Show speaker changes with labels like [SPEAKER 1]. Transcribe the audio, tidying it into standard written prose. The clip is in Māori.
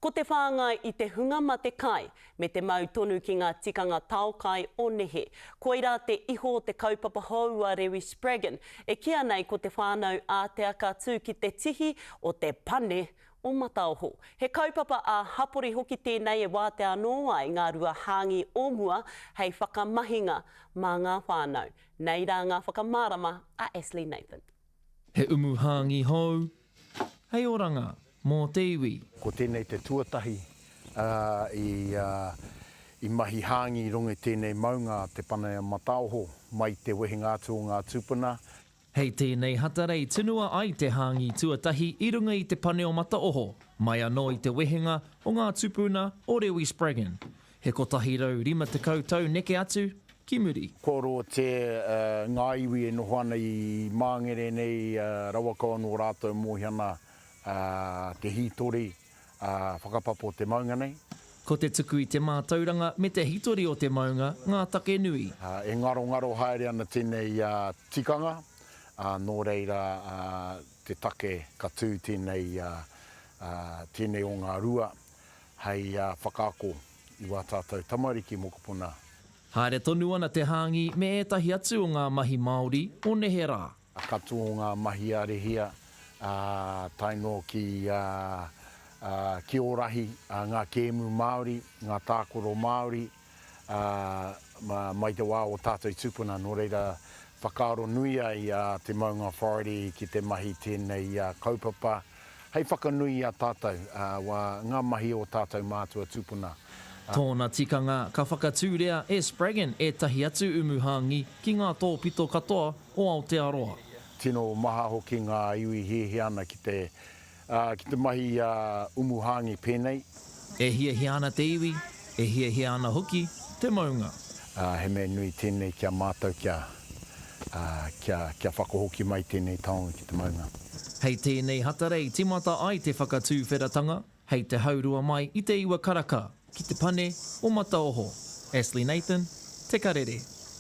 [SPEAKER 1] Ko te whāngai I te hungama te kai, me te mau tonu ki ngā tikanga taukai o nehe. Koira te iho te kaupapa haua Rewi Spraggan, e kia nei ko te whānau a te aka tū ki te tihi o te pane o Mataoho. He kaupapa a hapori hoki tēnei e wāte anō ai ngā rua hāngi o mua hei whakamahinga mā ngā whānau. Nei rā ngā whakamārama a Ashley Nathan.
[SPEAKER 2] He umu hāngi hou, hei oranga, mō te iwi.
[SPEAKER 3] Ko tēnei te tuatahi I mahi hāngi rungi tēnei maunga te pane o Mataoho mai te wehinga atu o ngā tūpuna.
[SPEAKER 2] Hei tēnei hatarei tunua ai te hāngi tuatahi I runga I te pane o Mataoho, mai anō I te wehenga o ngā tupuna o Rewi Spraggan. He kotahi rau 50 tau neke atu, ki muri.
[SPEAKER 3] Koro te ngā iwi e noho ana I māngere nei rawaka anō rātou mōhiana te hitori whakapapo te maunga nei.
[SPEAKER 2] Ko te tuku I te mātauranga me te hitori o te maunga, ngā take nui.
[SPEAKER 3] E ngaro haere ana tēnei tikanga, nō reira te take ka tū tēnei o ngā rua, hei whakaako I wā tātou tamariki mokopuna.
[SPEAKER 2] Haere tonu ana te hāngi me ētahi atu o ngā mahi Māori o nehe rā.
[SPEAKER 3] Katu o ngā mahi arehia, taino ki orahi, ngā kēmu Māori, ngā tākoro Māori, mai te wā o tātou tūpuna, nō reira whakaaro nui ai te maunga whaere ki te mahi tēnei kaupapa. Hei whakanui a tātou, ngā mahi o tātou mātua tūpuna.
[SPEAKER 2] Tōna tikanga ka whakatūrea e Spraggan ētahi atu umuhāngi ki ngā tōpito katoa o Aotearoa.
[SPEAKER 3] Tino maha hoki ngā iwi he ana ki te mahi umuhāngi pēnei.
[SPEAKER 2] E hia ana te iwi, e hia ana hoki te maunga.
[SPEAKER 3] He me nui tēnei kia mātou kia whakahoki mai tēnei taonga ki te maunga.
[SPEAKER 2] Hei tēnei hatarei timata ai te whakatūwheratanga, hei te haurua mai I te iwa karaka, ki te pane o Mataoho. Ashley Nathan, Te Karere.